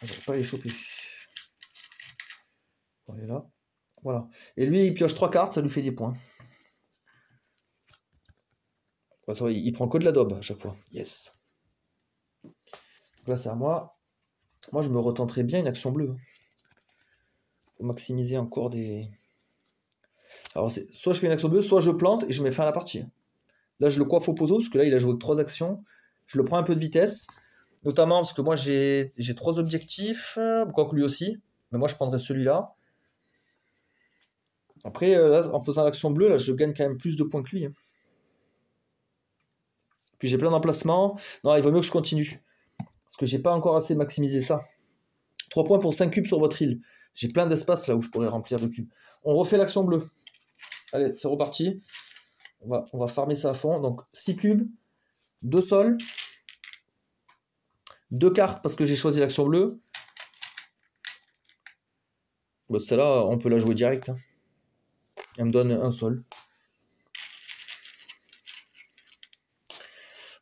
Je vais pas les choper. On est là. Voilà. Et lui, il pioche 3 cartes, ça lui fait des points. Il prend que de la daube à chaque fois. Yes. Donc là, c'est à moi. Moi, je me retenterai bien une action bleue. Pour maximiser encore des... Alors, soit je fais une action bleue, soit je plante et je mets fin à la partie. Là, je le coiffe au poteau, parce que là, il a joué 3 actions. Je le prends un peu de vitesse. Notamment parce que moi, j'ai 3 objectifs. Quoique lui aussi. Mais moi, je prendrais celui-là. Après, là, en faisant l'action bleue, là, je gagne quand même plus de points que lui. Hein. Puis j'ai plein d'emplacements. Non, il vaut mieux que je continue. Parce que j'ai pas encore assez maximisé ça. 3 points pour 5 cubes sur votre île. J'ai plein d'espace là où je pourrais remplir de cubes. On refait l'action bleue. Allez, c'est reparti. On va farmer ça à fond. Donc 6 cubes, 2 sols, 2 cartes parce que j'ai choisi l'action bleue. Bah, celle-là, on peut la jouer direct. Hein. Elle me donne un sol.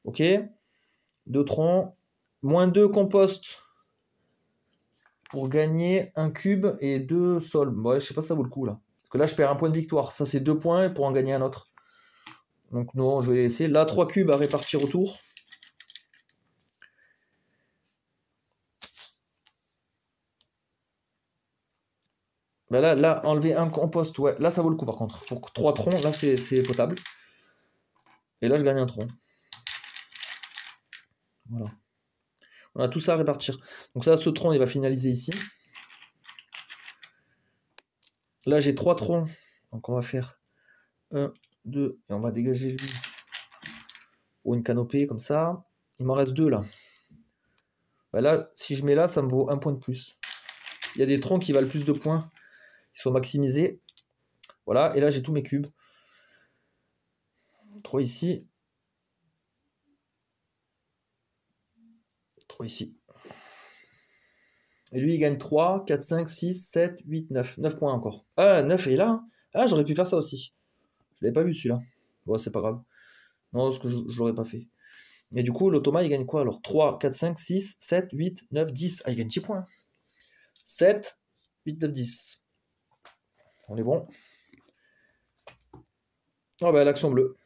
Ok. 2 troncs. Moins 2 compost pour gagner un cube et 2 sols. Ouais, je sais pas si ça vaut le coup là. Parce que là, je perds un point de victoire. Ça, c'est 2 points pour en gagner un autre. Donc non, je vais laisser. Là, 3 cubes à répartir autour. Ben là, enlever un compost, ouais. Là, ça vaut le coup par contre. Pour 3 troncs, là, c'est potable. Et là, je gagne un tronc. Voilà. On a tout ça à répartir. Donc ça, ce tronc, il va finaliser ici. Là, j'ai 3 troncs. Donc on va faire 1, 2, et on va dégager lui. Ou une canopée, comme ça. Il m'en reste 2 là. Ben là, si je mets là, ça me vaut 1 point de plus. Il y a des troncs qui valent plus de points. Ils sont maximisés. Voilà, et là, j'ai tous mes cubes. 3 ici. 3 ici. Et lui, il gagne 3, 4, 5, 6, 7, 8, 9. 9 points encore. Ah, 9 est là. Ah, j'aurais pu faire ça aussi. Je l'avais pas vu celui-là. Bon, c'est pas grave. Non, parce que je l'aurais pas fait. Et du coup, l'automa, il gagne quoi alors? 3, 4, 5, 6, 7, 8, 9, 10. Ah, il gagne 10 points. 7, 8, 9, 10. On est bon. Oh, bah, l'action bleue.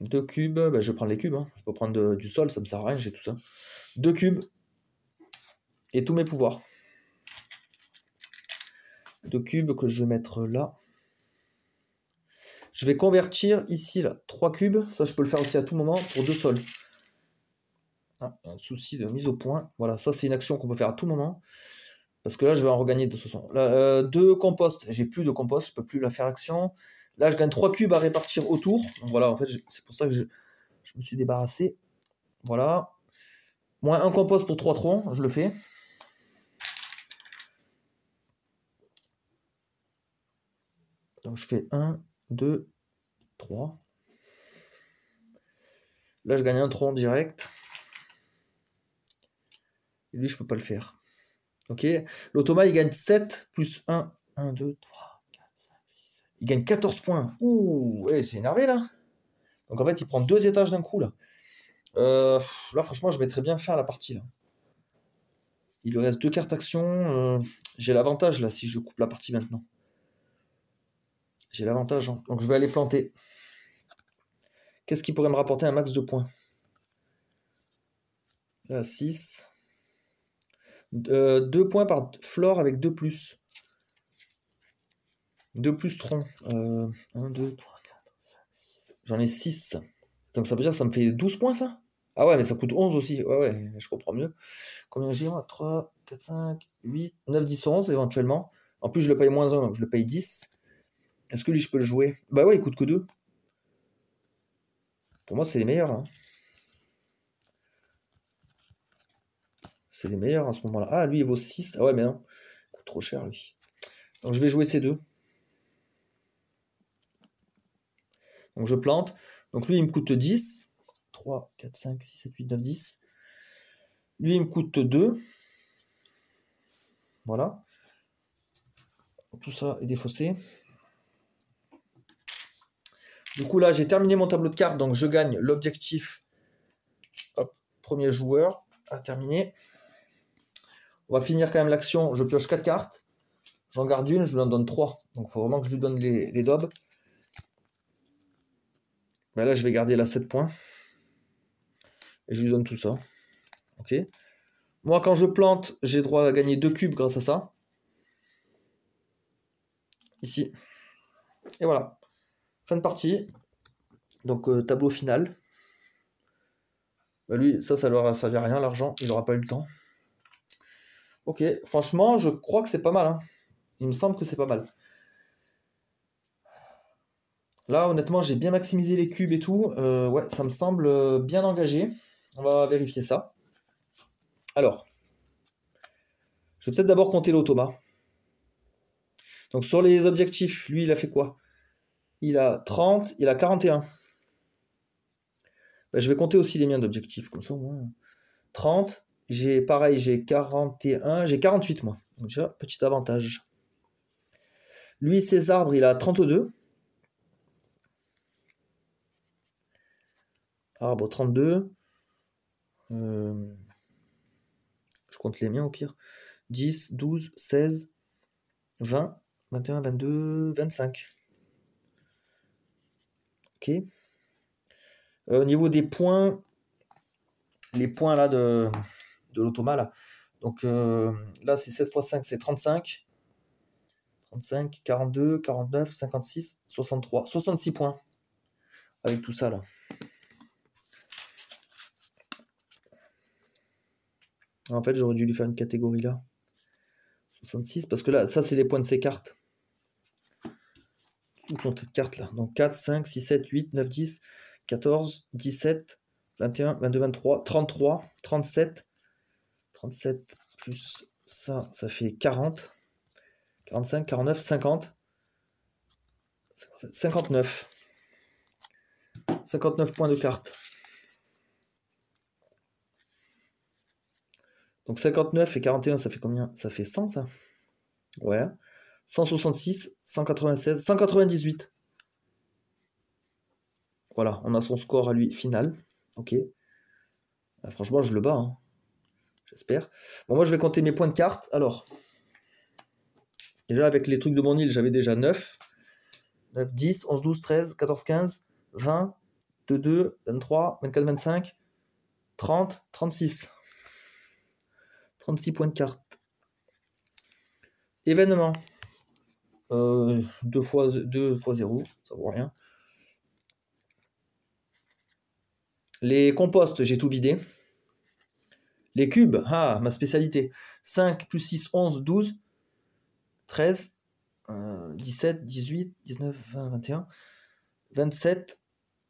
2 cubes. Bah, je vais prendre les cubes. Hein. Je peux prendre du sol, ça me sert à rien, j'ai tout ça. 2 cubes. Et tous mes pouvoirs. 2 cubes que je vais mettre là. Je vais convertir ici, là, 3 cubes. Ça, je peux le faire aussi à tout moment pour 2 sols. Ah, un souci de mise au point. Voilà, ça, c'est une action qu'on peut faire à tout moment. Parce que là, je vais en regagner de toute façon. Là, 2 compost. J'ai plus de compost, je peux plus la faire l'action. Là, je gagne 3 cubes à répartir autour. Donc voilà, en fait, c'est pour ça que je me suis débarrassé. Voilà. Moins 1 compost pour 3 troncs, je le fais. Donc je fais 1, 2, 3. Là, je gagne un tronc direct. Et lui, je peux pas le faire. Ok. L'automa, il gagne 7 plus 1. 1, 2, 3, 4, 5, 6, 7. Il gagne 14 points. Ouh, ouais, c'est énervé là. Donc en fait, il prend 2 étages d'un coup là. Là, franchement, je vais très bien faire la partie là. Il lui reste 2 cartes action. J'ai l'avantage là si je coupe la partie maintenant. J'ai l'avantage. Hein. Donc je vais aller planter. Qu'est-ce qui pourrait me rapporter un max de points? Là, 6. 2 points par flore avec 2 plus. 2 plus tronc. 1, 2, 3, 4, 5, 6. J'en ai 6. Donc ça veut dire que ça me fait 12 points ça? Ah ouais, mais ça coûte 11 aussi. Ouais, ouais, je comprends mieux. Combien j'ai moi? 3, 4, 5, 8, 9, 10, 11 éventuellement. En plus, je le paye moins 1, donc je le paye 10. Est-ce que lui, je peux le jouer? Bah ouais, il coûte que 2. Pour moi, c'est les meilleurs. Hein. C'est les meilleurs à ce moment-là. Ah, lui, il vaut 6. Ah ouais, mais non. Il coûte trop cher, lui. Donc je vais jouer ces deux. Donc je plante. Donc lui, il me coûte 10. 3, 4, 5, 6, 7, 8, 9, 10. Lui, il me coûte 2. Voilà. Tout ça est défaussé. Du coup, là, j'ai terminé mon tableau de cartes. Donc je gagne l'objectif. Hop, premier joueur à terminer. On va finir quand même l'action. Je pioche 4 cartes. J'en garde une, je lui en donne 3. Donc il faut vraiment que je lui donne les daubes. Mais là, je vais garder là 7 points. Et je lui donne tout ça. Ok. Moi, quand je plante, j'ai droit à gagner 2 cubes grâce à ça. Ici. Et voilà. Fin de partie. Donc, tableau final. Bah, lui, ça leur a servi à rien, l'argent. Il n'aura pas eu le temps. Ok. Franchement, je crois que c'est pas mal. Hein. Il me semble que c'est pas mal. Là, honnêtement, j'ai bien maximisé les cubes et tout. Ouais, ça me semble bien engagé. On va vérifier ça. Alors, je vais peut-être d'abord compter l'automat. Donc, sur les objectifs, lui, il a fait quoi? Il a 30, il a 41. Bah, je vais compter aussi les miens d'objectifs, comme ça au moins. 30, pareil, j'ai 41, j'ai 48 moi. Donc déjà, petit avantage. Lui, ses arbres, il a 32. Arbre 32. Je compte les miens au pire. 10, 12, 16, 20, 21, 22, 25. Ok. Au niveau des points, les points là de l'automat là. Donc là, c'est 16 x 5, c'est 35. 35, 42, 49, 56, 63. 66 points. Avec tout ça là. En fait, j'aurais dû lui faire une catégorie là. 66, parce que là, ça, c'est les points de ces cartes. Où sont cette carte là? Donc 4, 5, 6, 7, 8, 9, 10, 14, 17, 21, 22, 23, 33, 37. 37 plus ça, ça fait 40. 45, 49, 50. 59. 59 points de carte. Donc 59 et 41, ça fait combien? Ça fait 100 ça? Ouais. 166, 196, 198. Voilà, on a son score à lui final. Ok. Franchement, je le bats. Hein. J'espère. Bon, moi, je vais compter mes points de carte. Alors, déjà, avec les trucs de mon île, j'avais déjà 9. 9, 10, 11, 12, 13, 14, 15, 20, 22, 23, 24, 25, 30, 36. 36 points de carte. Événement. 2 fois 0, ça vaut rien. Les composts, j'ai tout vidé. Les cubes, ma spécialité. 5 plus 6, 11, 12, 13, 17, 18, 19, 20, 21, 27,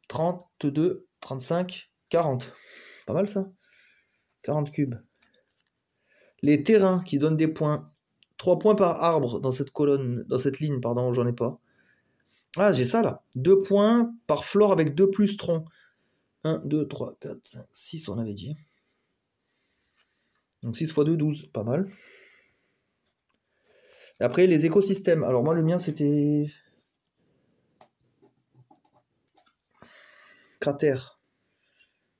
32, 35, 40. Pas mal ça? 40 cubes. Les terrains qui donnent des points. 3 points par arbre dans cette colonne, dans cette ligne, pardon, j'en ai pas. Ah, j'ai ça là. 2 points par flore avec 2 plus troncs. 1, 2, 3, 4, 5, 6, on avait dit. Donc 6 x 2, 12, pas mal. Et après, les écosystèmes. Alors moi, le mien, c'était... Cratère.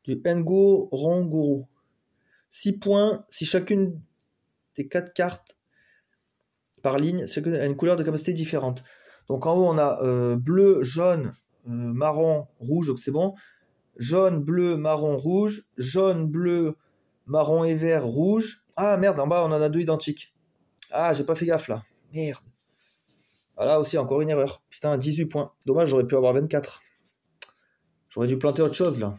Du Ngorongoro. 6 points si chacune des 4 cartes par ligne a une couleur de capacité différente. Donc en haut, on a bleu, jaune, marron, rouge, donc c'est bon. Jaune, bleu, marron, rouge. Jaune, bleu, marron et vert, rouge. Ah merde, en bas, on en a 2 identiques. Ah, j'ai pas fait gaffe là. Merde. Voilà aussi, encore une erreur. Putain, 18 points. Dommage, j'aurais pu avoir 24. J'aurais dû planter autre chose là.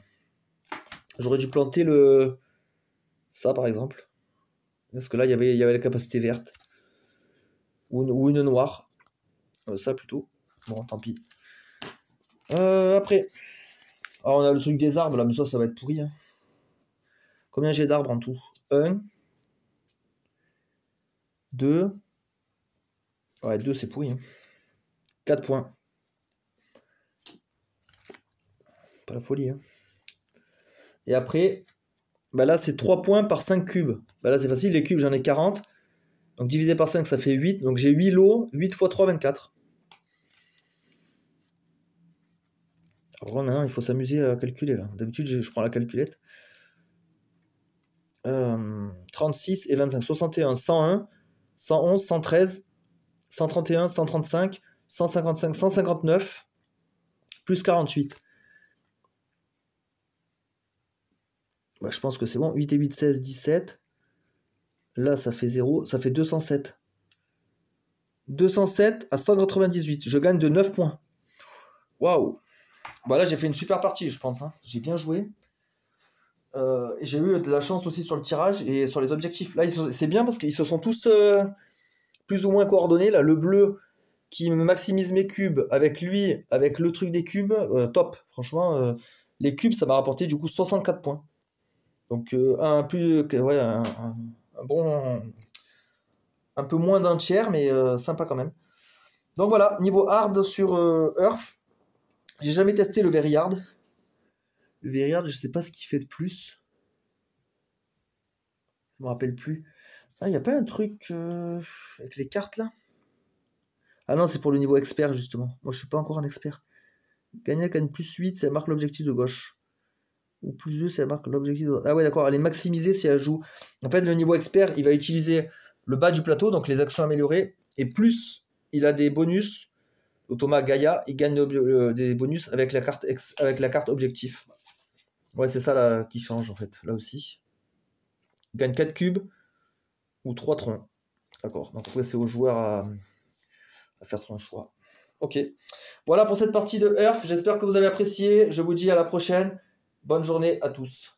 J'aurais dû planter le... Ça par exemple. Parce que là, il y avait la capacité verte. Ou une noire. Ça plutôt. Bon, tant pis. Après. Alors, on a le truc des arbres là, mais ça va être pourri. Hein. Combien j'ai d'arbres en tout? 1. 2. Ouais, 2 c'est pourri. Hein. 4 points. Pas la folie. Hein. Et après, bah là c'est 3 points par 5 cubes. Bah là c'est facile, les cubes j'en ai 40. Donc divisé par 5 ça fait 8. Donc j'ai 8 lots, 8 x 3, 24. Alors maintenant il faut s'amuser à calculer là. D'habitude je prends la calculette. 36 et 25, 61, 101, 111, 113, 131, 135, 155, 159, plus 48. Bah, je pense que c'est bon. 8 et 8, 16, 17. Là, ça fait 0. Ça fait 207. 207 à 198. Je gagne de 9 points. Waouh. Bah là, j'ai fait une super partie, je pense. Hein. J'ai bien joué. Et j'ai eu de la chance aussi sur le tirage et sur les objectifs. Là, c'est bien parce qu'ils se sont tous plus ou moins coordonné. Là, le bleu qui maximise mes cubes avec lui, avec le truc des cubes, top. Franchement, les cubes, ça m'a rapporté du coup 64 points. Donc ouais, un bon, un peu moins d'un tiers, mais sympa quand même. Donc voilà, niveau hard sur Earth, j'ai jamais testé le Very Hard. Le Very Hard, je sais pas ce qu'il fait de plus. Je me rappelle plus. Ah, il n'y a pas un truc avec les cartes là? Ah non, c'est pour le niveau expert justement. Moi, je suis pas encore un expert. Gagner avec un plus 8, ça marque l'objectif de gauche. Ou plus 2, ça marque l'objectif de... Ah ouais, d'accord, elle est maximisée si elle joue. En fait, le niveau expert, il va utiliser le bas du plateau, donc les actions améliorées. Et plus il a des bonus, Automa Gaia, il gagne des bonus avec la carte objectif. Ouais, c'est ça là qui change en fait, là aussi. Il gagne 4 cubes ou 3 troncs. D'accord, donc après c'est au joueur à faire son choix. Ok, voilà pour cette partie de Earth, j'espère que vous avez apprécié, je vous dis à la prochaine, bonne journée à tous.